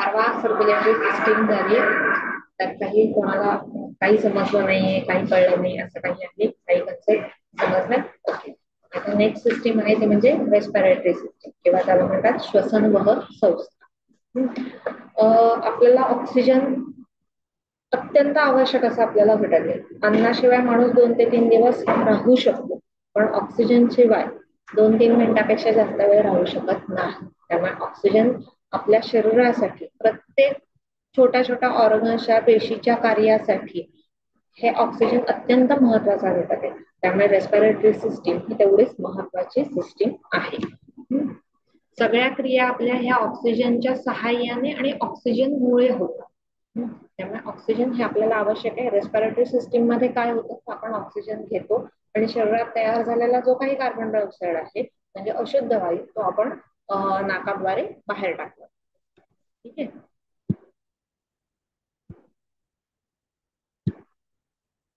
12वा circulatory system झाली. त्यात काही कोणाला काही समजलं नाहीये, काही कळलं नाही असं काही आहे, काही कन्सेप्ट समजलं. ओके, आता नेक्स्ट सिस्टीम आहे ते म्हणजे रेस्पिरेटरी सिस्टीम किंवा त्याला म्हणतात श्वसनवह संस्था. आपल्याला ऑक्सिजन अत्यंत आवश्यक असं आपल्याला घटक आहे. अन्नाशिवाय माणूस 2 ते 3 दिवस राहू शकतो, पण ऑक्सिजन शिवाय 2-3 मिनिटापेक्षा जास्त वेळ राहू शकत नाही. त्यामुळे ऑक्सिजन आपल्या शरीरासाठी, प्रत्येक छोट्या छोट्या ऑर्गन्सच्या पेशीच्या कार्यासाठी हे ऑक्सिजन अत्यंत महत्वाचा घटक आहे. त्यामुळे रेस्पिरेटरी सिस्टीम ही तेवढीच महत्वाची सिस्टीम आहे. सगळ्या क्रिया आपल्या ह्या ऑक्सिजनच्या सहाय्याने आणि ऑक्सिजनमुळे होतात. त्यामुळे ऑक्सिजन हे आपल्याला आवश्यक आहे. रेस्पिरेटरी सिस्टीम मध्ये काय होतं, आपण ऑक्सिजन घेतो आणि शरीरात तयार झालेला जो काही कार्बन डायऑक्साईड आहे म्हणजे अशुद्ध वायू तो आपण नाकाद्वारे बाहेर टाकतो. ठीक आहे.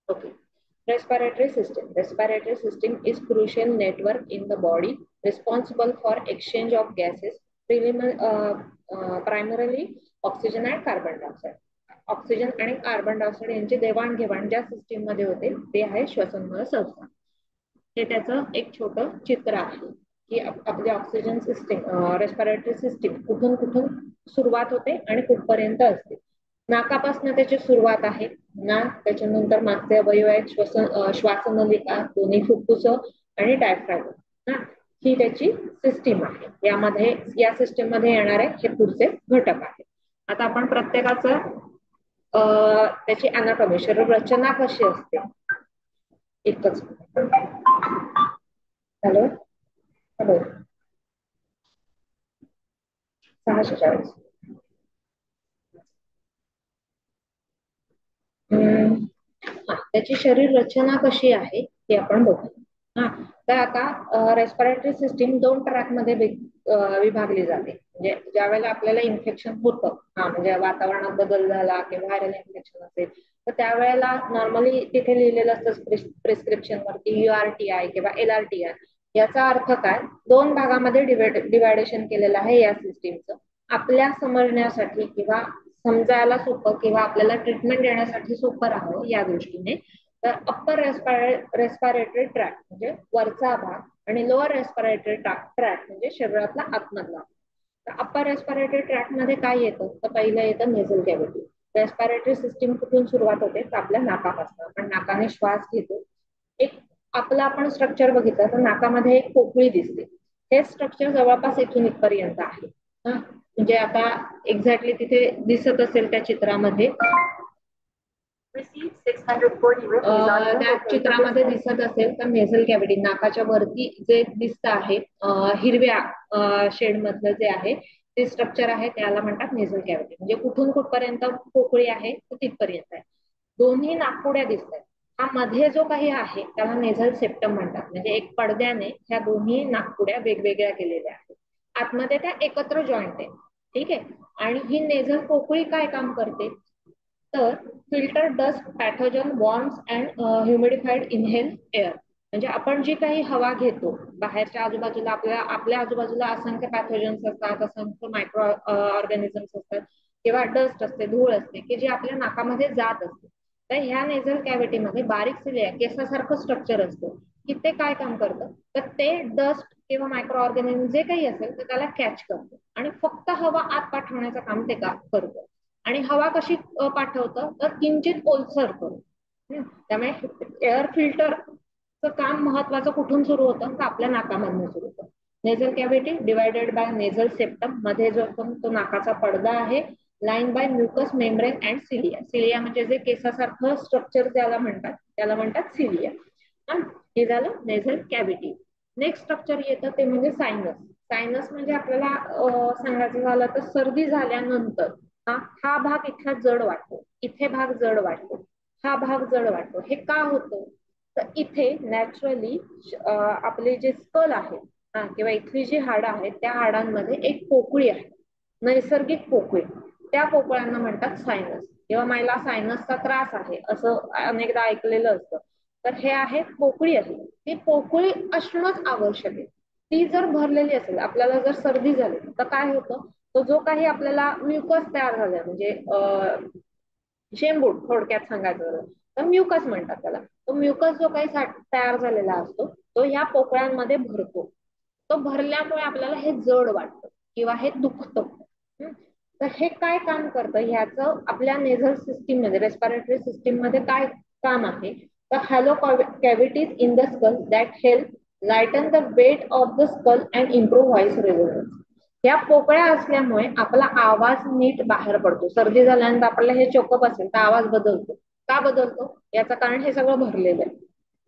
Okay. Respiratory system. Respiratory system is crucial network in the body responsible for exchange of gases, primarily oxygen and carbon dioxide. Oxygen आणि कार्बन डायऑक्साईड यांची देवाणघेवाण ज्या सिस्टीम मध्ये होते ते आहे श्वसनमय संस्था. हे त्याचं एक छोटं चित्र आहे की आपली ऑक्सिजन सिस्टीम, रेस्पिरेटरी सिस्टीम कुठून कुठून सुरुवात होते आणि कुठपर्यंत असते. नाकापासून त्याची सुरुवात आहे. नाक, त्याच्यानंतर मागचे अवयव आहेत श्वासनलिका, दोन्ही फुफ्फुस आणि डायफ्राम. ही त्याची सिस्टीम आहे. यामध्ये या सिस्टीम मध्ये येणारे हे पुढचे घटक आहेत. आता आपण प्रत्येकाचं त्याची अनाटॉमी, शरीर रचना कशी असते एकच. Hello hello 640. त्याची शरीर रचना कशी आहे ते आपण बघू. तर आता रेस्पिरेटरी सिस्टीम 2 ट्रॅक मध्ये विभागली जाते. म्हणजे ज्या वेळेला आपल्याला इन्फेक्शन होतं, म्हणजे वातावरणात बदल झाला किंवा व्हायरल इन्फेक्शन असेल तर त्यावेळेला नॉर्मली तिथे लिहिलेलं असतं प्रिस्क्रिप्शन वरती URTI किंवा LRTI. याचा अर्थ काय, 2 भागामध्ये डिवायडेशन केलेलं आहे या सिस्टीमचं. आपल्या समजण्यासाठी किंवा समजायला सोपं किंवा आपल्याला ट्रीटमेंट देण्यासाठी सोपं राहावं या दृष्टीने. तर अप्पर रेस्पिरेटरी ट्रॅक म्हणजे वरचा भाग आणि लोअर रेस्पिरेटरी ट्रॅक म्हणजे शरीरातला आतमधला. तर अप्पर रेस्पिरेटरी ट्रॅक मध्ये काय येतं, तर पहिलं येतं नेझल कॅव्हिटी. रेस्पिरेटरी सिस्टीम कुठून सुरुवात होते, तर आपल्या नाकापासून. आपण नाकाने श्वास घेतो. एक आपलं आपण स्ट्रक्चर बघितलं तर नाकामध्ये एक पोकळी दिसते. हे स्ट्रक्चर जवळपास इथून इथपर्यंत आहे. म्हणजे आता एक्झॅक्टली तिथे दिसत असेल त्या चित्रामध्ये, त्या चित्रामध्ये दिसत असेल तर नेझल कॅव्हिटी, नाकाच्या वरती जे दिसत आहे हिरव्या शेड मधलं जे आहे ते स्ट्रक्चर आहे त्याला म्हणतात नेझल कॅव्हिटी. म्हणजे कुठून कुठपर्यंत पोकळी आहे तर तिथपर्यंत आहे. दोन्ही नाकपुड्या दिसत आहेत. हा मध्ये जो काही आहे त्याला नेझल सेप्टम म्हणतात. म्हणजे एक पडद्याने ह्या दोन्ही नाकपुड्या वेगवेगळ्या केलेल्या आहेत. आतमध्ये त्या एकत्र जॉईंट आहे. ठीक आहे. आणि ही नेझल पोकळी काय काम करते, तर filter dust, pathogen, warms and humidified inhale air. म्हणजे आपण जी काही हवा घेतो बाहेरच्या आजूबाजूला, आपल्या आजूबाजूला असंख्य पॅथोजन्स असतात, असंख्य मायक्रो ऑर्गॅनिझम्स असतात किंवा डस्ट असते, धूळ असते की जी आपल्या नाकामध्ये जात असते. तर ह्या नेझल कॅव्हिटीमध्ये बारीक सिलिया केसासारखं स्ट्रक्चर असतं की ते काय काम करतं, तर ते डस्ट किंवा मायक्रो ऑर्गॅनिझम जे काही असेल तर त्याला कॅच करतं आणि फक्त हवा आत पाठवण्याचं काम ते करतं. आणि हवा कशी पाठवतं, तर किंचित ओलसर करून. त्यामुळे एअर फिल्टरचं काम महत्वाचं कुठून सुरू होतं, तर आपल्या नाकामधून सुरू होतं. Nasal cavity divided by nasal septum, मध्ये जो तो नाकाचा पडदा आहे, line by mucous membrane and cilia. Cilia म्हणजे जे केसासारखं स्ट्रक्चर त्याला म्हणतात सिलिया. हे झालं नेझल कॅव्हिटी. नेक्स्ट स्ट्रक्चर येतं ते म्हणजे सायनस. सायनस म्हणजे आपल्याला सांगायचं झालं तर सर्दी झाल्यानंतर हा भाग इथला जड वाटतो, इथे भाग जड वाटतो, हा भाग जड वाटतो. हे का होतं, तर इथे नॅचरली आपले जे स्कल आहे किंवा इथली जी हाडं आहेत त्या हाडांमध्ये एक पोकळी आहे, नैसर्गिक पोकळी. त्या पोकळ्यांना म्हणतात सायनस. किंवा मला सायनसचा त्रास आहे असं अनेकदा ऐकलेलं असतं, तर हे आहे पोकळी आहे. ती पोकळी असणंच आवश्यक आहे. ती जर भरलेली असेल, आपल्याला जर सर्दी झाली तर काय होतं, तो जो काही आपल्याला म्युकस तयार झालाय म्हणजे शेंबूड थोडक्यात सांगायचं झालं तर म्युकस म्हणतात त्याला. तो म्युकस जो काही तयार झालेला असतो तो ह्या पोकळ्यांमध्ये भरतो. तो भरल्यामुळे आपल्याला हे जड वाटतं किंवा हे दुखतं. तर हे काय काम करतं ह्याचं आपल्या नेझल सिस्टीम मध्ये रेस्पिरेटरी सिस्टीम मध्ये काय काम आहे तर hollow cavities in the skull that help lighten the weight of the skull and improve voice resonance. या पोकळ्या असल्यामुळे आपला आवाज नीट बाहेर पडतो. सर्दी झाल्यानंतर आपल्याला हे चोकअप असेल तर आवाज बदलतो. का बदलतो याचं कारण हे सगळं भरलेलं आहे.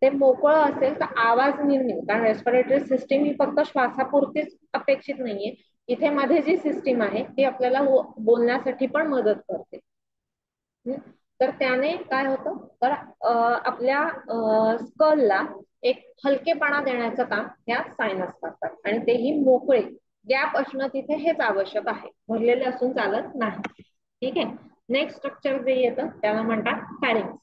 ते मोकळं असेल तर आवाज नीट निघतो. कारण रेस्पिरेटरी सिस्टीम ही फक्त श्वासापुरतीच अपेक्षित नाहीये. इथे मध्ये जी सिस्टीम आहे ती आपल्याला बोलण्यासाठी पण मदत करते. तर त्याने काय होतं तर आपल्या स्कलला एक हलकेपणा देण्याचं काम ह्या सायनस करतात आणि तेही मोकळे. गॅप असणं तिथे हेच आवश्यक आहे. भरलेले असून चालत नाही. ठीक आहे. नेक्स्ट स्ट्रक्चर जे येतं त्याला म्हणतात फॅरिंग्स.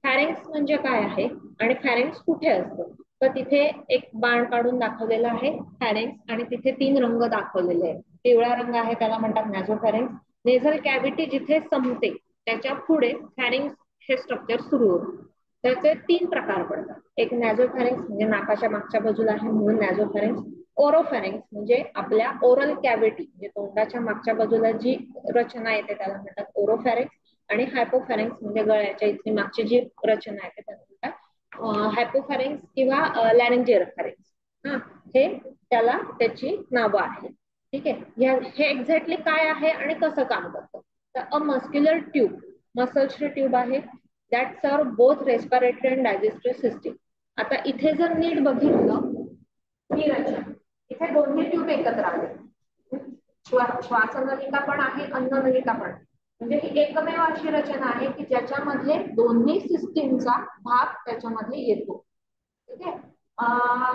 फॅरिंग्स म्हणजे काय आहे आणि फॅरिंग्स कुठे असतं तर तिथे एक बाण काढून दाखवलेला आहे फॅरिंग्स आणि तिथे 3 रंग दाखवलेले आहेत. पिवळा रंग आहे त्याला म्हणतात नॅझोफॅरिंग्स. नेझल कॅव्हिटी जिथे संपते त्याच्या पुढे फॅरिंग्स हे स्ट्रक्चर सुरू होतं. त्याचे 3 प्रकार पडतात. एक नॅझोफॅरिंग्स म्हणजे नाकाच्या मागच्या बाजूला आहे म्हणून नॅझोफॅरिंग्स. ओरोफॅरिंग्स म्हणजे आपल्या ओरल कॅव्हिटी म्हणजे तोंडाच्या मागच्या बाजूला जी रचना येते त्याला म्हणतात ओरोफॅरिंग्स. आणि हायपोफॅरिंग्स म्हणजे गळ्याच्या इथली मागची जी रचना आहे त्याला म्हणतात हायपोफॅरिंग्स किंवा लॅरिंजियल फॅरिंग्स. हे त्याला त्याची नावं आहेत. ठीक आहे. हे एक्झॅक्टली काय आहे आणि कसं काम करतं तर अ मस्क्युलर ट्यूब मसल्सची ट्यूब आहे दॅट सर्व both respiratory and digestive system. आता इथे जर नीट बघितलं ही रचना इथे दोन्ही ट्यूब एकत्र आले. श्वासनलिका पण आहे अन्ननलिका पण म्हणजे ही एकमेव अशी रचना आहे की ज्याच्यामध्ये दोन्ही सिस्टीमचा भाग त्याच्यामध्ये येतो. ठीक आहे.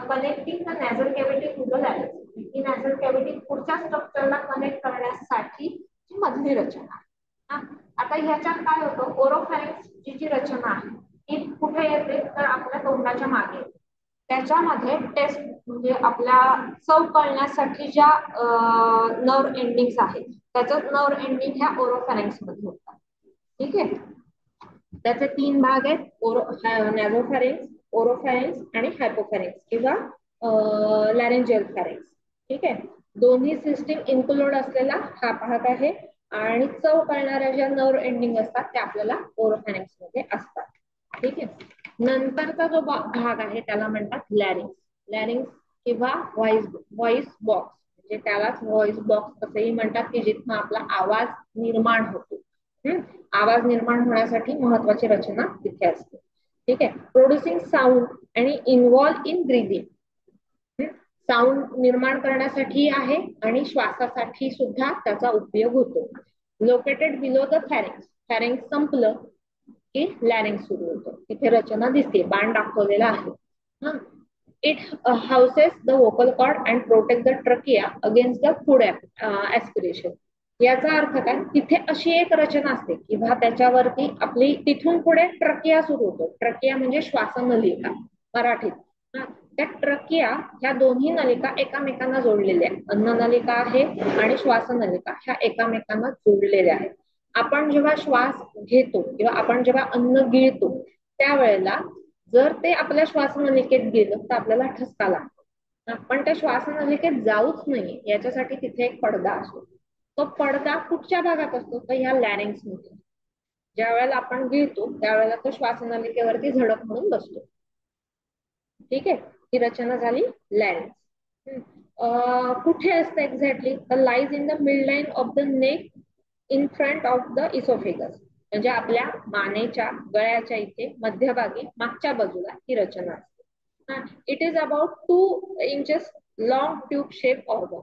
Connecting the nasal cavity to the larynx. ही नॅझल कॅव्हिटी पुढच्या स्ट्रक्चरला कनेक्ट करण्यासाठी मधली रचना आहे. आता ह्याच्यात काय होतं ओरोफॅरिंक्स जी रचना आहे ती कुठे येते तर आपल्या तोंडाच्या मागे. त्याच्यामध्ये टेस्ट म्हणजे आपल्या चव कळण्यासाठी ज्या नर्व एंडिंग्स आहेत त्याच्यात नर्व एंडिंग ह्या ओरोफॅरिंक्स मध्ये होतात. ठीक आहे. त्याचे 3 भाग आहेत नॅझोफॅरिंक्स ओरोफॅरिंक्स आणि हायपोफॅरिंक्स किंवा लॅरेंजियल फॅरिंक्स. ठीक आहे. दोन्ही सिस्टीम इन्क्लूड असलेला हा भाग आहे आणि चव कळणाऱ्या ज्या नर्व एंडिंग असतात त्या आपल्याला ओरोफॅरिंक्स मध्ये असतात. ठीक आहे. नंतरचा जो भाग आहे त्याला म्हणतात लॅरिंग्स. लॅरिंग्स किंवा व्हॉइस बॉक्स म्हणजे त्यालाच व्हॉइस बॉक्स असेही म्हणतात की जिथं आपला आवाज निर्माण होतो. आवाज निर्माण होण्यासाठी महत्वाची रचना तिथे असते. ठीक आहे. प्रोड्युसिंग साऊंड आणि इन्व्हॉल्व इन ब्रीदिंग. साऊंड निर्माण करण्यासाठी आहे आणि श्वासासाठी सुद्धा त्याचा उपयोग होतो. Located below the pharynx. Pharynx संपलं की लॅरिंग्स सुरू होतो. इथे रचना दिसते बाण दाखवलेला आहे. It houses the vocal cord and protect the trachea against the food aspiration. याचा अर्थ काय तिथे अशी एक रचना असते किंवा त्याच्यावरती आपली तिथून पुढे ट्रकिया सुरू होतो. ट्रकिया म्हणजे श्वासनलिका मराठीत. त्या ट्रकिया ह्या दोन्ही नलिका एकामेकांना जोडलेल्या आहेत. अन्ननलिका आहे आणि श्वासनलिका ह्या एकामेकांना जोडलेल्या आहेत. आपण जेव्हा श्वास घेतो किंवा आपण जेव्हा अन्न गिळतो त्यावेळेला जर ते आपल्या श्वासनलिकेत गेलं तर आपल्याला ठसका लागतो. पण त्या श्वासनलिकेत जाऊच नाही याच्यासाठी तिथे एक पडदा असतो. तो पडदा कुठच्या भागात असतो तर ह्या लॅरिंग्स मध्ये. ज्या वेळेला आपण गिळतो त्यावेळेला तो श्वासनलिकेवरती झडप म्हणून बसतो. ठीक आहे. ही रचना झाली लॅरिंग्स. कुठे असतं एक्झॅक्टली तर lies in the mid line of the neck in front of the oesophagus. म्हणजे आपल्या मानेच्या गळ्याच्या इथे मध्यभागी मागच्या बाजूला ही रचना असते. It is about 2 inches long tube shape organ.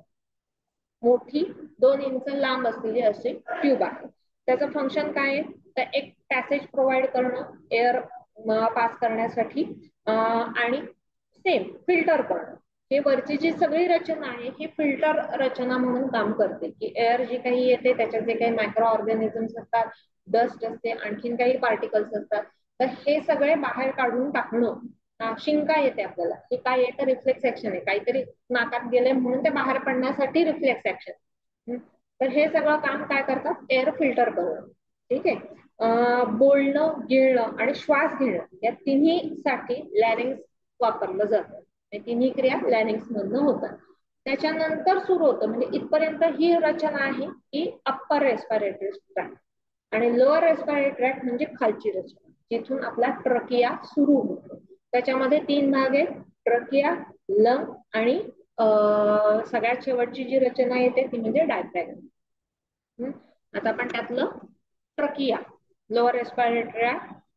मोठी 2 इंच लांब असलेली अशी ट्यूब आहे. त्याचं फंक्शन काय आहे तर एक पॅसेज प्रोव्हाइड करणं एअर पास करण्यासाठी आणि सेम फिल्टर करणं. हे वरची जी सगळी रचना आहे ही फिल्टर रचना म्हणून काम करते की एअर जी काही येते त्याच्यात जे काही मायक्रो ऑर्गॅनिझम्स असतात डस्ट असते आणखीन काही पार्टिकल्स असतात तर हे सगळे बाहेर काढून टाकणं. शिंका येते आपल्याला हे काय येतं रिफ्लेक्स ऍक्शन आहे काहीतरी नाकात गेले म्हणून ते बाहेर पडण्यासाठी रिफ्लेक्स ऍक्शन. तर हे सगळं काम काय करतात, एअर फिल्टर करणं. ठीक आहे. बोलणं, गिळणं आणि श्वास घेणं या तिन्ही साठी लॅरिंग्स वापरलं जातं. हे तिन्ही क्रिया लॅरिंग्स मधनं होतात. त्याच्यानंतर सुरू होतं, म्हणजे इथपर्यंत ही रचना आहे की अप्पर रेस्पिरेटरी ट्रॅक्ट, आणि लोअर रेस्पिरेटरी ट्रॅक्ट म्हणजे खालची रचना, जिथून आपला ट्रकिया सुरू होतो. त्याच्यामध्ये 3 भाग आहेत, ट्रकिया, लंग आणि सगळ्यात शेवटची जी रचना येते ती म्हणजे डायफ्रॅगम. आता आपण त्यातलं ट्रकिया, लोअर रेस्पिरेटरी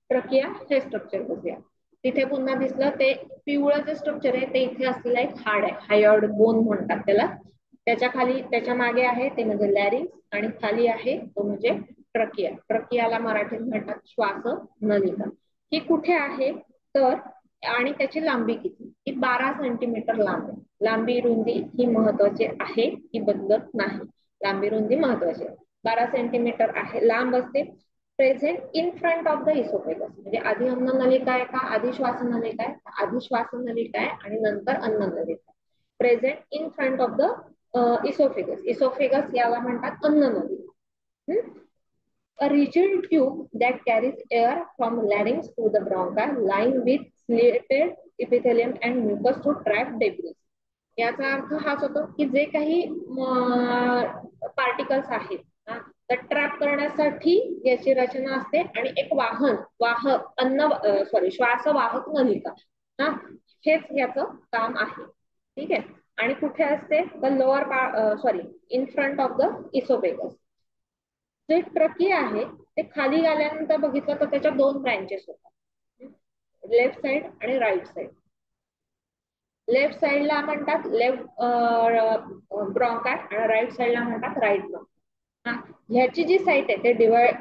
ट्रकिया हे स्ट्रक्चर बघूया. तिथे पुन्हा दिसलं ते पिवळं जे स्ट्रक्चर आहे ते इथे असलेलं एक हाड आहे, हायॉइड बोन म्हणतात त्याला. त्याच्या खाली, त्याच्या मागे आहे ते म्हणजे लॅरिंग्स, आणि खाली आहे तो म्हणजे ट्रकिया. ट्रकियाला मराठीत म्हणतात श्वास नलिका. ही कुठे आहे तर, आणि त्याची लांबी किती, ही 12 सेंटीमीटर लांब आहे. लांबी रुंदी ही महत्वाची आहे, ही बदलत नाही. लांबी रुंदी महत्वाची आहे. 12 सेंटीमीटर आहे, लांब असते. Present in front of the oesophagus, म्हणजे आधी अन्न नलिका आहे का आधी श्वास नलिका आहे, आधी श्वास नलिका आहे आणि नंतर अन्न नलिका. Present in front of the oesophagus. Oesophagus याला म्हणतात अन्न नलिका. A rigid tube that carries air from larynx to the bronchi, lined with slitted epithelium and mucus to trap debris. याचा अर्थ हाच होतो की जे काही पार्टिकल्स आहेत तर ट्रॅप करण्यासाठी याची रचना असते, आणि एक वाहक श्वास वाहक नलिका, हा हेच याचं काम आहे. ठीक आहे. आणि कुठे असते the lower in front of the oesophagus. जे ट्रकिया आहे ते खाली आल्यानंतर बघितलं तर त्याच्या 2 ब्रँचेस होतात, लेफ्ट साइड आणि राईट साइड. लेफ्ट साइडला म्हणतात लेफ्ट ब्रॉन्काय आणि राईट साइडला म्हणतात राईट ब्रॉन्काय. ह्याची जी साईट आहे ते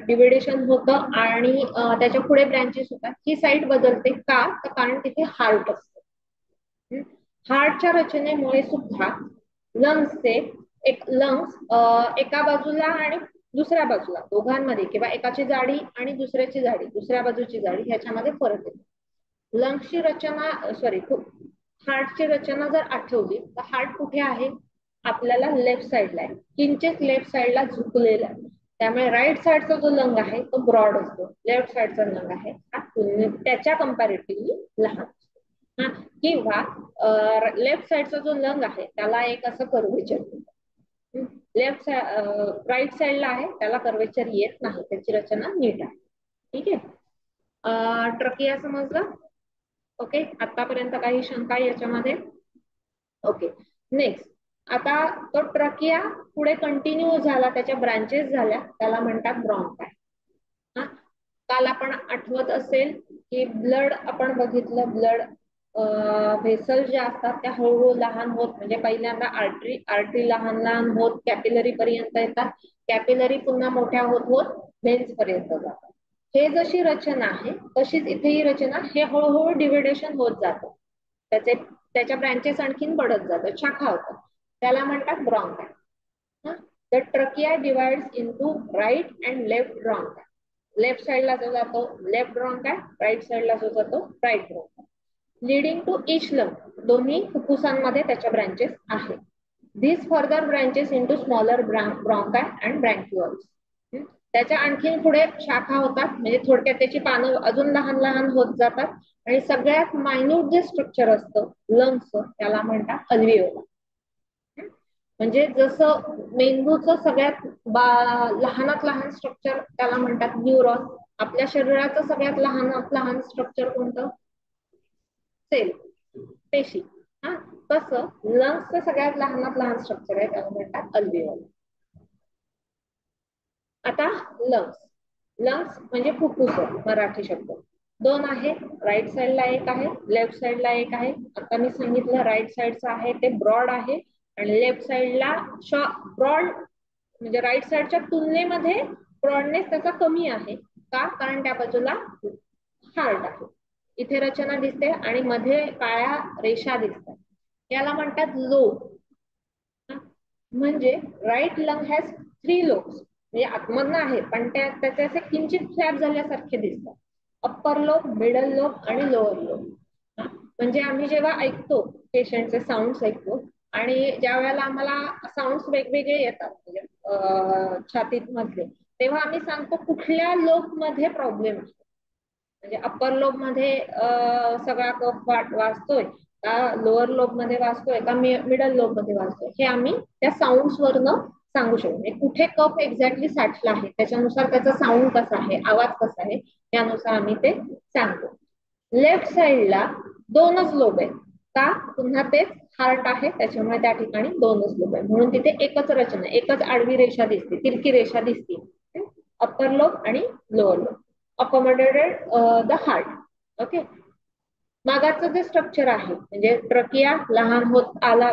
डिव्हिडेशन होतं, आणि त्याच्या पुढे ब्रँचेस होतात. ही साईट बदलते का, तर कारण तिथे हार्ट असतं. हार्टच्या रचनेमुळे सुद्धा लंग्सचे लंग्स एका बाजूला आणि दुसऱ्या बाजूला दोघांमध्ये, किंवा एकाची जाडी आणि दुसऱ्याची जाडी, दुसऱ्या बाजूची जाडी, ह्याच्यामध्ये फरक येतो. लंग्सची रचना हार्टची रचना जर आठवली तर हार्ट कुठे आहे, आपल्याला लेफ्ट साइडला आहे, किंचित लेफ्ट साइडला झुकलेला आहे. त्यामुळे राईट साइडचा जो लंग आहे तो ब्रॉड असतो, लेफ्ट साइडचा लंग आहे हा त्याच्या कम्पॅरेटिव्हली लहान असतो. किंवा लेफ्ट साइडचा जो लंग आहे त्याला एक असं कर्वेचर, लेफ्ट राईट साइडला आहे त्याला कर्वेचर येत नाही, त्याची रचना नीट आहे. ठीक आहे. ट्रकिया समजलं. ओके, आतापर्यंत काही शंका याच्यामध्ये. Okay, next. आता तो ट्रकिया पुढे कंटिन्यू झाला, त्याच्या ब्रांचेस झाल्या, त्याला म्हणतात ब्रॉन्काय. काल आपण आठवत असेल की ब्लड आपण बघितलं, ब्लड व्हेसल ज्या असतात त्या हळूहळू लहान होत, म्हणजे पहिल्यांदा आर्टरी लहान लहान होत कॅपिलरी पर्यंत येतात, कॅपिलरी पुन्हा मोठ्या होत होत व्हेन्स पर्यंत जातात. हे जशी रचना आहे तशीच इथे ही रचना, हे हळूहळू डिव्हिडेशन होत जातं, त्याच्या ब्रँचेस आणखीन बढ़त जातात, शाखा होतात, त्याला म्हणतात bronchi. The trachea divides into right and left bronchi. Left साइडला जो जातो लेफ्ट ब्रॉन्काय, राईट साइडला जो जातो right bronchi. Leading to each lung, दोन्ही फुफ्फुसांमध्ये त्याच्या ब्रँचेस आहेत. This further branches into smaller bronchi and bronchioles. त्याच्या आणखीन पुढे शाखा होतात, म्हणजे थोडक्यात त्याची पानं अजून लहान लहान होत जातात, आणि सगळ्यात मायन्यूट जे स्ट्रक्चर असतं लंग्सचं त्याला म्हणतात अल्व्हिओला. म्हणजे जसं मेंदूचं सगळ्यात लहानात लहान स्ट्रक्चर त्याला म्हणतात न्यूरॉन, आपल्या शरीराचं सगळ्यात लहानात लहान स्ट्रक्चर कोणतं, सेल, पेशी. तसं लंग्सचं सगळ्यात लहानात लहान स्ट्रक्चर आहे त्याला म्हणतात अल्व्हिओल. आता लंग्स म्हणजे फुफ्फुस, मराठी शब्द 2 आहे, राईट साइडला एक आहे, लेफ्ट साइडला एक आहे. आता मी सांगितलं राईट साइडचं आहे ते ब्रॉड आहे, आणि लेफ्ट साइडला ब्रॉड, म्हणजे राईट साइडच्या तुलनेमध्ये ब्रॉडनेस त्याचा कमी आहे का, कारण त्या बाजूला हार्ट आहे. इथे रचना दिसते आणि मध्ये काळ्या रेषा दिसतात, याला म्हणतात लोब. म्हणजे राईट लंग हॅज 3 लोब्स, म्हणजे आतमधनं आहे पण त्याचे असे किंचित फ्लॅप झाल्यासारखे दिसतात. अप्पर लोब, मिडल लोब आणि लोअर लोब. म्हणजे आम्ही जेव्हा ऐकतो पेशंटचे साऊंड ऐकतो, आणि ज्या वेळेला आम्हाला साऊंड वेगवेगळे येतात, म्हणजे छातीत मधले, तेव्हा आम्ही सांगतो कुठल्या लोब मध्ये प्रॉब्लेम आहे. म्हणजे अप्पर लोब मध्ये सगळा कफ वाचतोय का, लोअर लोब मध्ये वाचतोय का, मिडल लोब मध्ये वाचतोय, हे आम्ही त्या साऊंड्स वरनं सांगू शकतो. म्हणजे कुठे कफ एक्झॅक्टली साठला आहे त्याच्यानुसार त्याचा साऊंड कसा आहे, आवाज कसा आहे, त्यानुसार आम्ही ते सांगतो. लेफ्ट साइडला दोनच लोब आहेत का, पुन्हा तेच हार्ट आहे त्याच्यामुळे त्या ठिकाणी दोनच लोब आहे, म्हणून तिथे एकच रचना, एकच आडवी रेषा दिसते, तिरकी रेषा दिसते. अप्पर लोब आणि lower lobe accommodated the heart. Okay. मागाचं जे स्ट्रक्चर आहे म्हणजे ट्रकिया लहान होत आला,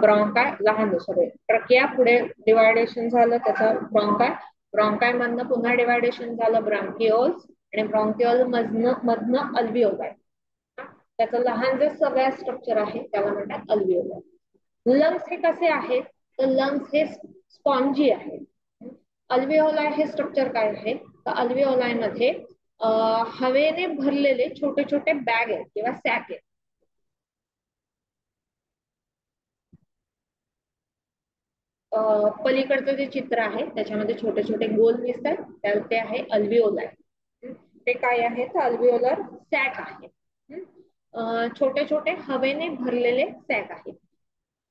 ब्रॉन्काय लहान, सॉरी ट्रकिया पुढे डिवायडेशन झालं त्याचं ब्रॉन्काय, ब्रॉन्काय मधनं पुन्हा डिवायडेशन झालं ब्रॉन्किओल्स, आणि ब्रॉन्किओल मधनं अल्विओलाय. त्याचं लहान जे सगळ्या स्ट्रक्चर आहे त्याला म्हणतात अल्विओलाय. लंग्स हे कसे आहेत, तर लंग्स हे स्पॉन्जी आहे. अल्विओलाय हे स्ट्रक्चर काय आहे, तर अल्विओलाय मध्ये हवेने भरलेले छोटे छोटे बॅग आहेत किंवा सॅक आहेत. पलीकडचं जे चित्र आहे त्याच्यामध्ये छोटे छोटे गोल दिसतात, त्याला ते आहे अल्विओलाय. ते काय आहे, तर अल्विओलर सॅक आहे. छोटे छोटे हवेने भरलेले सॅक आहेत,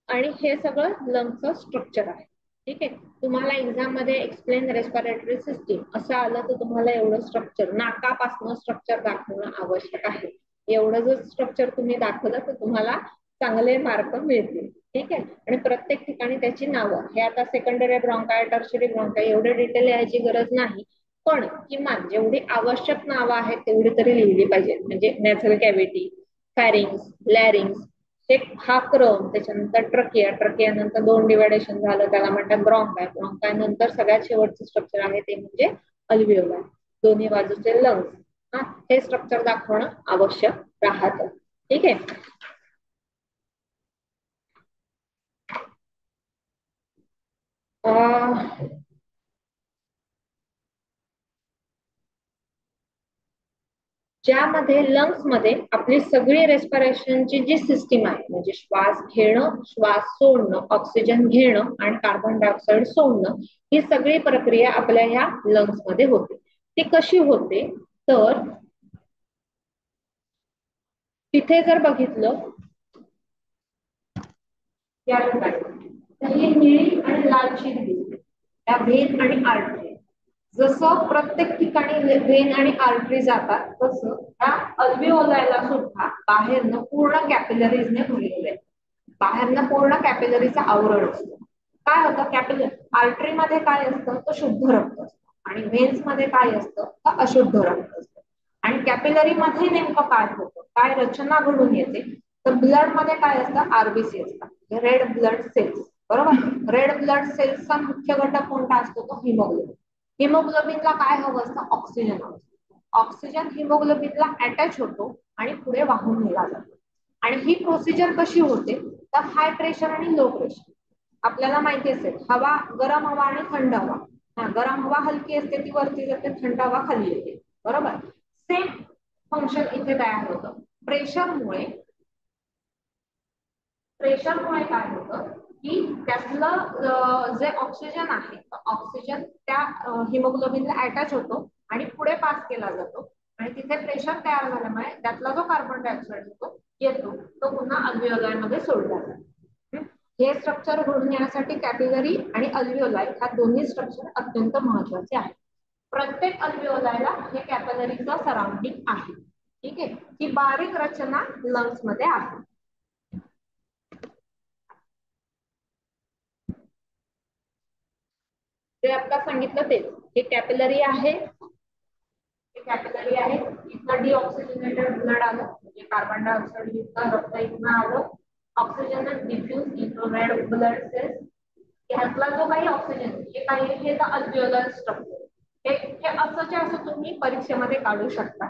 आणि हे सगळं लंगचं स्ट्रक्चर आहे. ठीक आहे. तुम्हाला एक्झाम मध्ये एक्सप्लेन रेस्पिरेटरी सिस्टीम असं आलं तर तुम्हाला एवढं स्ट्रक्चर, नाकापासून स्ट्रक्चर दाखवणं आवश्यक आहे. एवढं जर स्ट्रक्चर तुम्ही दाखवलं तर तुम्हाला चांगले मार्क मिळतील. ठीक आहे. आणि प्रत्येक ठिकाणी त्याची नावं, हे आता सेकंडरी ब्रॉन्काय, टर्शरी ब्रॉन्काय एवढे डिटेल यायची गरज नाही, पण किमान जेवढी आवश्यक नावं आहेत तेवढी तरी लिहिली पाहिजे. म्हणजे नॅझल कॅव्हिटी, फॅरिंग्स, लॅरिंग्स, हा क्रम, त्याच्यानंतर ट्रकिया, ट्रकिया नंतर दोन डिवायडेशन झालं त्याला म्हणतात ब्रॉन्काय, ब्रॉन्काय नंतर सगळ्यात शेवटचं स्ट्रक्चर आहे ते म्हणजे अल्विओलाय, दोन्ही बाजूचे लंग्स. हे स्ट्रक्चर दाखवणं आवश्यक राहतं. ठीक आहे. ज्यामध्ये लंग्स मध्ये आपली सगळी रेस्पिरेशनची जी सिस्टीम आहे, म्हणजे श्वास घेणं, श्वास सोडणं, ऑक्सिजन घेणं आणि कार्बन डायऑक्साइड सोडणं, ही सगळी प्रक्रिया आपल्या ह्या लंग्स मध्ये होते. ती कशी होते, तर तिथे जर बघितलं या ठिकाणी, तर ही निळी आणि लाल शीट दिसते, त्या व्हेन आणि आर्टरी. जसं प्रत्येक ठिकाणी व्हेन आणि आर्टरी जातात तसं त्या अल्विओलायला सुद्धा बाहेरनं पूर्ण कॅपिलरीजने भरलेलं आहे. बाहेरनं पूर्ण कॅपिलरीचं आवरण असतं. काय होतं, कॅपिलरी आर्टरी मध्ये काय असतं, तर शुद्ध रक्त असतं, आणि व्हेन्स मध्ये काय असतं, तर अशुद्ध रक्त असतं. आणि कॅपिलरी मध्ये नेमकं काय होतं, काय रचना घडून येते, तर ब्लड मध्ये काय असतं, आरबीसी असतात, रेड ब्लड सेल्स. बरोबर. रेड ब्लड सेल्सचा मुख्य घटक कोणता असतो, तो हिमोग्लोबिन. हिमोग्लोबिनला काय हवं असतं, ऑक्सिजन हवं. ऑक्सिजन हिमोग्लोबिनला अटॅच होतो आणि पुढे वाहून नेला जातो. आणि ही प्रोसिजर कशी होते, तर हाय प्रेशर आणि लो प्रेशर. आपल्याला माहिती असेल, हवा, गरम हवा आणि थंड हवा. गरम हवा हलकी असते ती वरती जाते, थंड हवा खाली येते. बरोबर. सेम फंक्शन इथे तयार होतं. प्रेशरमुळे काय होतं, की त्यातलं जे ऑक्सिजन आहे, ऑक्सिजन त्या हिमोग्लोबिनला अटॅच होतो आणि पुढे पास केला जातो, आणि तिथे प्रेशर तयार झाल्यामुळे त्यातला जो कार्बन डायऑक्साइड येतो तो पुन्हा अल्विओलाय मध्ये सोडला जातो. हे स्ट्रक्चर घडून येण्यासाठी कॅपिलरी आणि अल्विओलाय ह्या दोन्ही स्ट्रक्चर अत्यंत महत्वाचे आहेत. प्रत्येक अल्विओलायला हे कॅपिलरीचं सराउंडिंग आहे. ठीक आहे. ही बारीक रचना लंग्स मध्ये आहे. जे आता सांगितलं तेच, हे कॅपिलरी आहे, इथं डिऑक्सिजनेटेड ब्लड आलं, म्हणजे कार्बन डायऑक्साइड युक्त रक्त इथनं आलं, oxygen diffuse into red blood cells. ह्यातला जो काही ऑक्सिजन हे काही हे अल्विओलर स्ट्रक्चर, हे असंच असं तुम्ही परीक्षेमध्ये काढू शकता.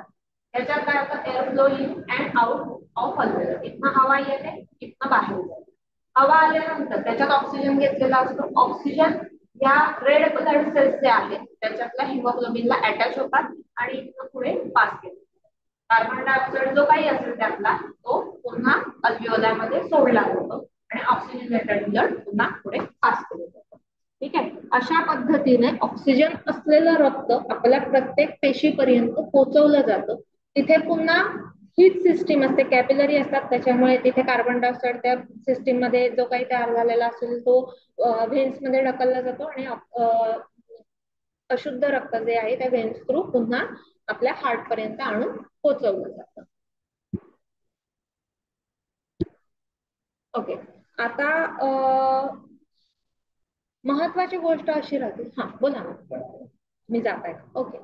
त्याच्यात काय होतं, air flow in and out of alveolar. इथनं हवा येते, इथनं बाहेर जाते. हवा आल्यानंतर त्याच्यात ऑक्सिजन घेतलेला असतो, ऑक्सिजन या रेड ब्लड सेल्स जे आहेत त्याच्यातल्या हिमोग्लोबिनला अटॅच होतात आणि इथनं पुढे पास केले. कार्बन डायऑक्साइड जो काही असेल त्यातला तो पुन्हा अल्विओलामध्ये सोडला जातो आणि ऑक्सिजनेटेड ब्लड पुन्हा पुढे पास केलं जातं. ठीक आहे. अशा पद्धतीने ऑक्सिजन असलेलं रक्त आपल्या प्रत्येक पेशीपर्यंत पोहोचवलं जातं. तिथे पुन्हा हीच सिस्टीम असते, कॅपिलरी असतात, त्याच्यामुळे तिथे कार्बन डायऑक्साईड त्या सिस्टीम मध्ये जो काही तयार झालेला असेल तो व्हेन्स मध्ये ढकलला जातो आणि अशुद्ध रक्त जे आहे त्या व्हेन्स थ्रू पुन्हा आपल्या हार्ट पर्यंत आणून पोहोचवलं जातं. ओके. आता महत्वाची गोष्ट अशी राहते, हा बोला ना, मी जात आहे. ओके.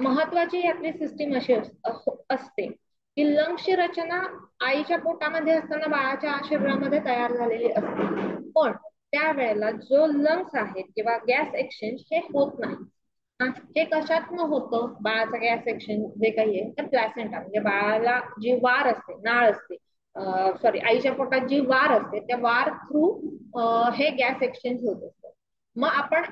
महत्वाची यातली सिस्टीम अशी असते की लंग्सची रचना आईच्या पोटामध्ये असताना बाळाच्या शरीरामध्ये तयार झालेली असते, पण त्यावेळेला जो लंग्स आहेत किंवा गॅस एक्सचेंज हे होत नाही. हे कशातनं होतं? बाळाचा गॅस एक्सचेंज जे काही आहे तर प्लॅसेंटा म्हणजे बाळाला जी वार असते, नाळ असते, सॉरी आईच्या पोटात जी वार असते त्या वार थ्रू हे गॅस एक्सचेंज होत असतं. मग आपण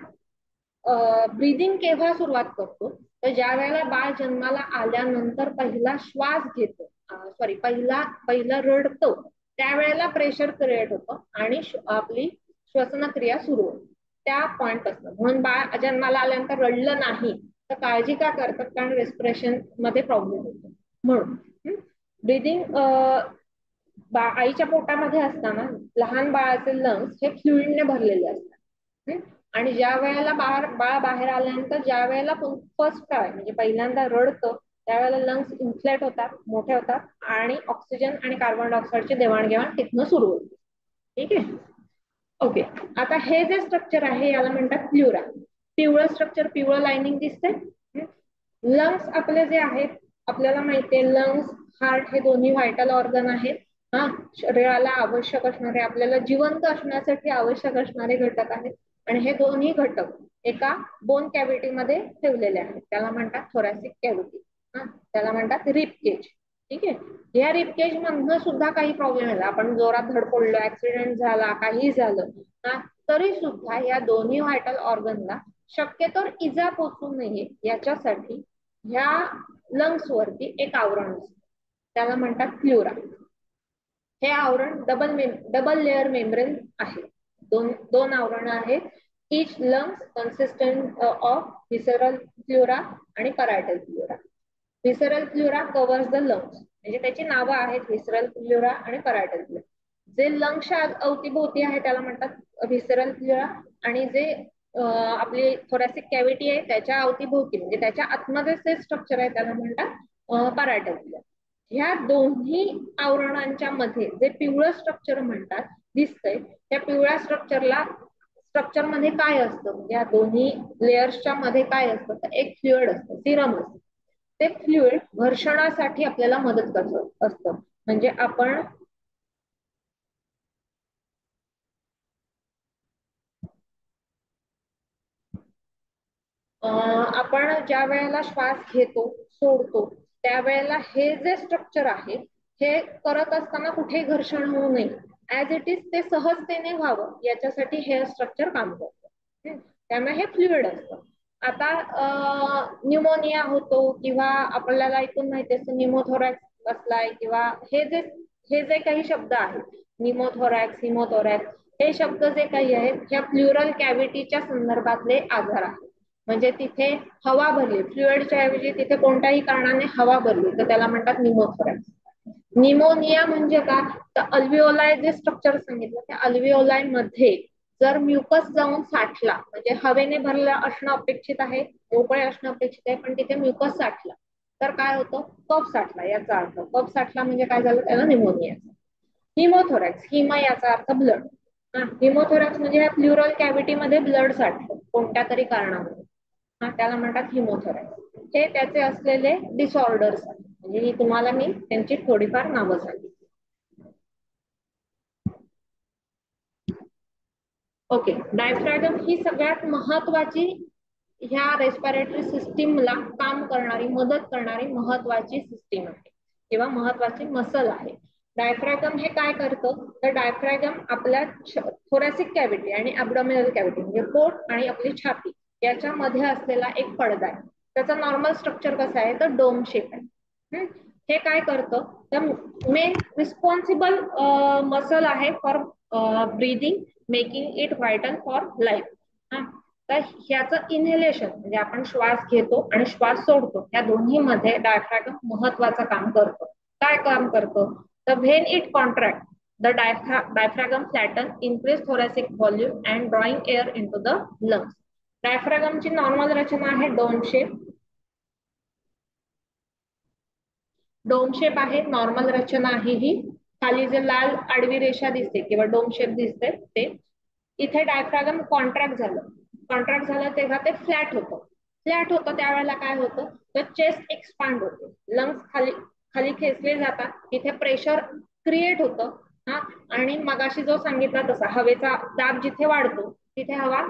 ब्रीदिंग केव्हा सुरुवात करतो? तर ज्या वेळेला बाळ जन्माला आल्यानंतर पहिला श्वास घेतो, सॉरी पहिलं रडतो, त्यावेळेला प्रेशर क्रिएट होतं आणि आपली श्वसन क्रिया सुरू होते त्या पॉइंट पासून. म्हणून बाळ जन्माला आल्यानंतर रडलं नाही तर काळजी का करतात? कारण रेस्पिरेशन मध्ये प्रॉब्लेम होतो म्हणून. ब्रीदिंग आईच्या पोटामध्ये असताना लहान बाळाचे लंग्स हे फ्लुइडने भरलेले असतात. आणि ज्या वेळेला बाळ बाहेर आल्यानंतर ज्या वेळेला फर्स्ट टाइम म्हणजे पहिल्यांदा रडतं त्यावेळेला लंग्स इन्फ्लेट होतात, मोठे होतात आणि ऑक्सिजन आणि कार्बन डायऑक्साईडची देवाणघेवाण तिथनं सुरू होते. ठीक आहे. ओके. आता हे जे स्ट्रक्चर आहे याला म्हणतात प्ल्युरा. पिवळं स्ट्रक्चर, पिवळं लाइनिंग दिसतंय. लंग्स आपले जे आहेत आपल्याला माहितीये लंग्स, हार्ट हे दोन्ही व्हायटल ऑर्गन आहेत. हा, शरीराला आवश्यक असणारे, आपल्याला जिवंत असण्यासाठी आवश्यक असणारे घटक आहेत आणि हे दोन्ही घटक एका बोन कॅव्हिटी मध्ये ठेवलेले आहेत. त्याला म्हणतात थोरॅसिक कॅव्हिटी. त्याला म्हणतात रिब केज. ठीक आहे. या रिब केज मधनं सुद्धा काही प्रॉब्लेम आला, आपण जोरात धडपडलो, ऍक्सिडेंट झाला, काही झालं ना, तरी सुद्धा या दोन्ही व्हायटल ऑर्गनला शक्यतो इजा पोचू नये याच्यासाठी ह्या लंग्स वरती एक आवरण असतं, त्याला म्हणतात प्ल्युरा. हे आवरण डबल लेअर मेम्ब्रेन आहे. दोन आवरण आहेत. Each lungs consistent of visceral pleura आणि parietal pleura. Visceral pleura covers the lungs, म्हणजे त्याची नावं आहेत व्हिसरल प्ल्युरा आणि परायटल प्ल्युरा. जे लंग्सच्या अवतीभोवती आहे त्याला म्हणतात व्हिसरल प्ल्युरा आणि जे आपली थोरॅसिक कॅव्हिटी आहे त्याच्या अवतीभोवती म्हणजे त्याच्या आतमध्ये जे स्ट्रक्चर आहे त्याला म्हणतात परायटल प्ल्युरा. ह्या दोन्ही आवरणांच्या मध्ये जे पिवळं स्ट्रक्चर म्हणतात दिसतंय, त्या पिवळ्या स्ट्रक्चर मध्ये काय असतं? म्हणजे या दोन्ही लेयर्सच्या मध्ये काय असतं? तर एक फ्लुइड असतं, सिरम असतं. ते फ्लुइड घर्षणासाठी आपल्याला मदत करत असतं. म्हणजे आपण ज्या वेळेला श्वास घेतो, सोडतो, त्यावेळेला हे जे स्ट्रक्चर आहे हे करत असताना कुठे घर्षण होऊ नये, ऍज इट इज ते सहजतेने व्हावं याच्यासाठी हे स्ट्रक्चर काम करतं. त्यामुळे हे फ्लुइड असतं. आता न्यूमोनिया होतो किंवा आपल्याला ऐकून माहिती असतं निमोथोरॅक्स असलाय किंवा हे जे काही शब्द आहेत, निमोथोरॅक्स, हिमोथोरॅक्स, हे शब्द जे काही आहेत ह्या प्ल्युरल कॅव्हिटीच्या संदर्भातले आजार आहेत. म्हणजे तिथे हवा भरली, फ्लुइडच्या ऐवजी तिथे कोणत्याही कारणाने हवा भरली तर त्याला म्हणतात निमोथोरॅक्स. निमोनिया म्हणजे काय? तर अल्व्हिओलाय जे स्ट्रक्चर सांगितलं त्या अल्व्हिओलाय मध्ये जर म्युकस जाऊन साठला, म्हणजे हवेने भरला असणं अपेक्षित आहे, मोकळे असणं अपेक्षित आहे, पण तिथे म्युकस साठला तर काय होतं? कफ साठला याचा अर्थ. कफ साठला म्हणजे काय झालं? त्याला निमोनिया. हिमोथोरॅक्स, हिमा याचा अर्थ ब्लड. हिमोथोरॅक्स म्हणजे ह्या प्ल्युरल कॅव्हिटी मध्ये ब्लड साठलं कोणत्या तरी कारणामुळे, त्याला म्हणतात हिमोथोरॅक्स. हे त्याचे असलेले डिसऑर्डर्स आहेत. म्हणजे ही तुम्हाला मी त्यांची थोडीफार नावं सांगितली. ओके. डायफ्रॅगम ही सगळ्यात महत्वाची ह्या रेस्पिरेटरी सिस्टीमला काम करणारी, मदत करणारी महत्वाची सिस्टीम आहे किंवा महत्वाची मसल आहे. डायफ्रॅगम हे काय करतं? तर डायफ्रॅगम आपल्या थोरॅसिक कॅव्हिटी आणि ऍब्डोमिनल कॅव्हिटी म्हणजे पोट आणि आपली छाती याच्यामध्ये असलेला एक पडदा आहे. त्याचा नॉर्मल स्ट्रक्चर कसा आहे? तर डोम शेप आहे. हे काय करतं? तर मेन रिस्पॉन्सिबल मसल आहे for breathing making it vital for life. तर ह्याचं इनहेलेशन म्हणजे आपण श्वास घेतो आणि श्वास सोडतो, या दोन्ही मध्ये डायफ्रॅगम महत्वाचं काम करतो. काय काम करतो? तर when it contract the diaphragm flatten, increase thoracic volume and drawing air into the lungs. डायफ्रॅगमची नॉर्मल रचना आहे डोम शेप आहे. नॉर्मल रचना आहे ही. खाली जे लाल आडवी रेषा दिसते किंवा डोम शेप दिसते ते इथे डायफ्रॅगम कॉन्ट्रॅक्ट झालं तेव्हा ते फ्लॅट होतं त्यावेळेला काय होतं, तर चेस्ट एक्सपांड होते, लंग्स खाली खाली खेचले जातात, तिथे प्रेशर क्रिएट होतं. हा, आणि मगाशी जो सांगितला तसा हवेचा दाब जिथे वाढतो तिथे हवा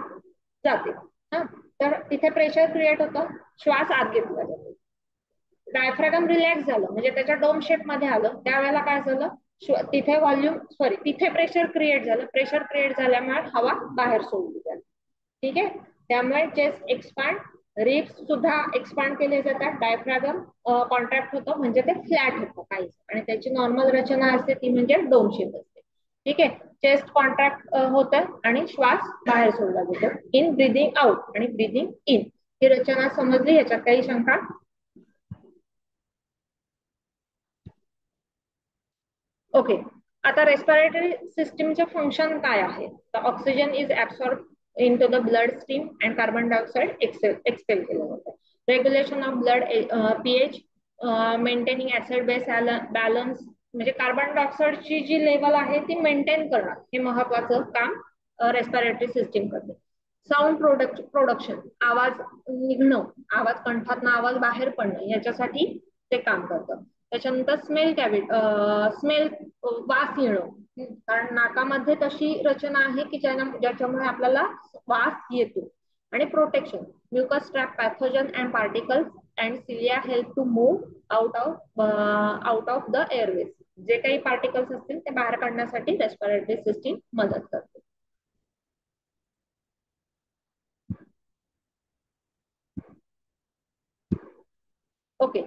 जाते. हा, तर तिथे प्रेशर क्रिएट होतं, श्वास आत घेतला जातो. डायफ्रॅगम रिलॅक्स झालं म्हणजे त्याच्या डोम शेप मध्ये आलं, त्यावेळेला काय झालं, तिथे प्रेशर क्रिएट झाल्यामुळे हवा बाहेर सोडली जाते. ठीक आहे, त्यामुळे चेस्ट एक्सपांड, रिब्स सुद्धा एक्सपांड केले जातात, डायफ्रॅगम कॉन्ट्रॅक्ट होतं म्हणजे ते फ्लॅट होतं काहीच, आणि त्याची नॉर्मल रचना असते ती म्हणजे डोम शेप असते. ठीक आहे, चेस्ट कॉन्ट्रॅक्ट होतं आणि श्वास बाहेर सोडला जातो, इन ब्रिदिंग आउट आणि ब्रिदिंग इन. ही रचना समजली, ह्याच्यात काही शंका? ओके. आता रेस्पिरेटरी सिस्टीमचे फंक्शन काय आहे, तर oxygen is absorb in to the blood stream and carbon dioxide expel केलं जातं. Regulation of blood pH, maintaining acid base balance, म्हणजे कार्बन डायऑक्साईडची जी लेवल आहे ती मेंटेन करणं हे महत्वाचं काम रेस्पिरेटरी सिस्टीम करते. साऊंड प्रोडक्शन, आवाज निघणं, आवाज कंठातनं आवाज बाहेर पडणं, याच्यासाठी ते काम करतं. त्याच्यानंतर स्मेल, वास येणं, कारण नाकामध्ये तशी रचना आहे की ज्याच्यामुळे आपल्याला वास येतो. आणि protection, mucus trap pathogen and particles and cilia help to move out of the airways. जे काही पार्टिकल्स असतील ते बाहेर काढण्यासाठी रेस्पिरेटरी सिस्टीम मदत करते. ओके.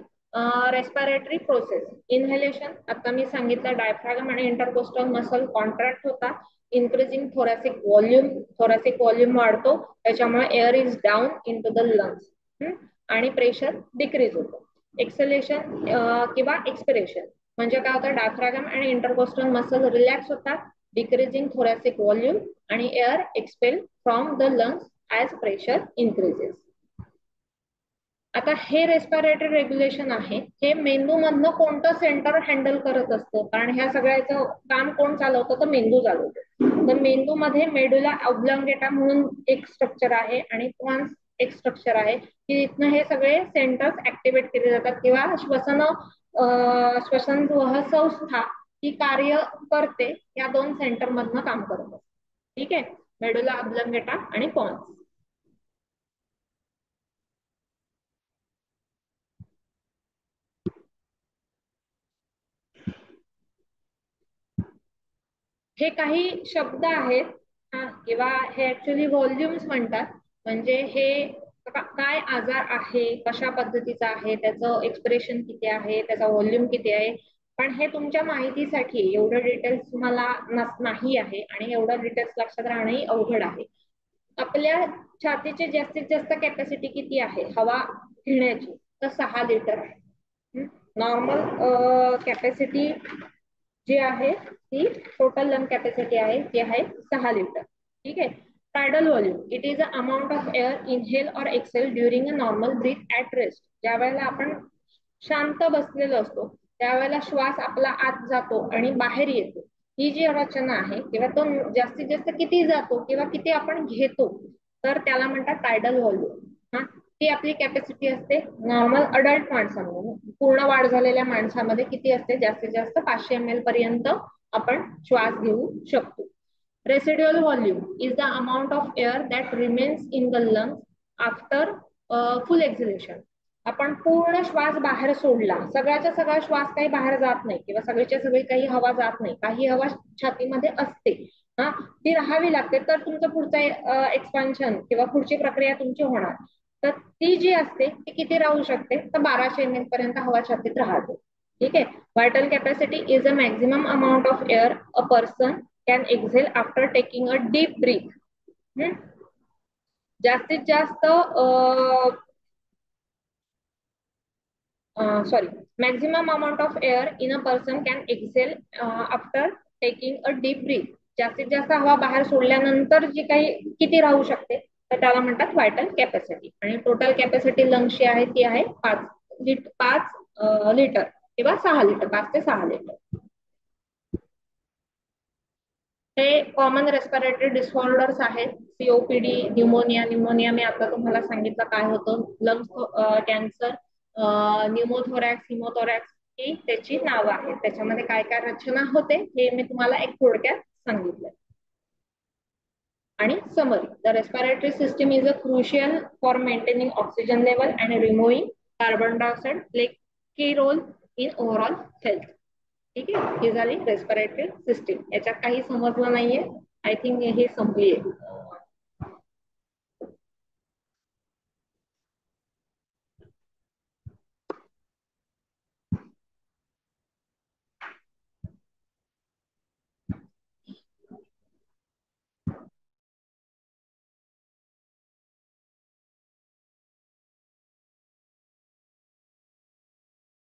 रेस्पिरेटरी प्रोसेस, इनहेलेशन, आता मी सांगितलं डायफ्रॅगम आणि इंटरकोस्टल मसल कॉन्ट्रॅक्ट होता, इन्क्रीजिंग थोरॅसिक व्हॉल्यूम वाढतो, त्याच्यामुळे air is down in to the lungs आणि प्रेशर डिक्रीज होतो. एक्सेलेशन किंवा एक्सपिरेशन म्हणजे काय होतं, डायफ्रॅगम आणि इंटरकोस्टल मसल रिलॅक्स होतात, डिक्रीजिंग थोरॅसिक व्हॉल्यूम आणि air expel from the lungs as pressure increases. आता हे रेस्पिरेटरी रेग्युलेशन आहे, हे मेंदू मधनं कोणतं सेंटर हँडल करत असतं, कारण ह्या सगळ्याचं काम कोण चालवतं, तर मेंदू चालवतो. तर मेंदू मध्ये मेडुला ऑब्लंगेटा म्हणून एक स्ट्रक्चर आहे आणि क्वान्स एक स्ट्रक्चर आहे, की इथनं हे सगळे सेंटर्स ऍक्टिव्हेट केले जातात किंवा श्वसन संस्था ही कार्य करते या दोन सेंटर मधनं काम करत. ठीक आहे, मेडुला ऑब्लंगेटा आणि पॉन्स. हे काही शब्द आहेत, किंवा हे ऍक्च्युली व्हॉल्युम्स म्हणतात, म्हणजे हे काय आजार आहे, कशा पद्धतीचा आहे, त्याचं एक्सप्रेशन किती आहे, त्याचा व्हॉल्यूम किती आहे. पण हे तुमच्या माहितीसाठी एवढं डिटेल्स तुम्हाला नाही आहे आणि एवढं डिटेल्स लक्षात राहणंही अवघड आहे. आपल्या छातीची जास्तीत जास्त कॅपॅसिटी किती आहे हवा घेण्याची, तर 6 लिटर आहे. नॉर्मल कॅपॅसिटी जी आहे ती, टोटल लंग कॅपॅसिटी आहे ती आहे 6 लिटर. ठीक आहे. Tidal volume, it is a amount of air inhale और exhale during a normal breath at rest. ज्या वेळेला आपण शांत बसलेलो असतो त्यावेळेला श्वास आपला आत जातो आणि बाहेर येतो, ही जी रचना आहे किंवा तो जास्तीत जास्त किती जातो किंवा किती आपण घेतो, तर त्याला म्हणतात टायडल व्हॉल्यूम. हा, ती आपली कॅपॅसिटी असते नॉर्मल अडल्ट माणसांमध्ये. पूर्ण वाढ झालेल्या माणसामध्ये किती असते, जास्तीत जास्त 500 ml पर्यंत आपण श्वास घेऊ शकतो. Residual volume is the amount of air that remains in the lungs after full exhalation. आपण पूर्ण श्वास बाहेर सोडला, सगळ्याच्या सगळा श्वास काही बाहेर जात नाही किंवा सगळीच्या सगळी काही हवा जात नाही, काही हवा छातीमध्ये असते, हा, ती राहावी लागते, तर तुमचं पुढचं एक्सपान्शन किंवा पुढची प्रक्रिया तुमची होणार. तर ती जी असते ती किती राहू शकते, तर 1200 ml पर्यंत हवा छातीत राहते. ठीक आहे. Vital capacity is a maximum amount of air a person can exhale after taking a deep breath. जास्तीत जास्त sorry, maximum amount of air in a person can exhale after taking a deep breath. जास्तीत जास्त हवा बाहेर सोडल्यानंतर जी काही किती राहू शकते तर त्याला म्हणतात व्हायटल कॅपॅसिटी. आणि टोटल कॅपॅसिटी लंग्सची आहे ती आहे 5 लिटर किंवा 6 लिटर, 5 ते 6 लिटर. हे कॉमन रेस्पिरेटरी डिसऑर्डर्स आहेत. सीओपीडी, न्यूमोनिया मी आता तुम्हाला सांगितलं काय होतं. लंग्स कॅन्सर, न्यूमोथोरॅक्स, हिमोथोरॅक्स ही त्याची नावं आहेत. त्याच्यामध्ये काय काय रचना होते हे मी तुम्हाला एक थोडक्यात सांगितलं. आणि summary, the respiratory system is a crucial for maintaining oxygen level and removing carbon dioxide, play की रोल इन ओव्हरऑल हेल्थ. ठीक आहे, ही झाली रेस्पिरेटरी सिस्टीम. याच्यात काही समजलं नाहीये, आय थिंक हे संपली आहे.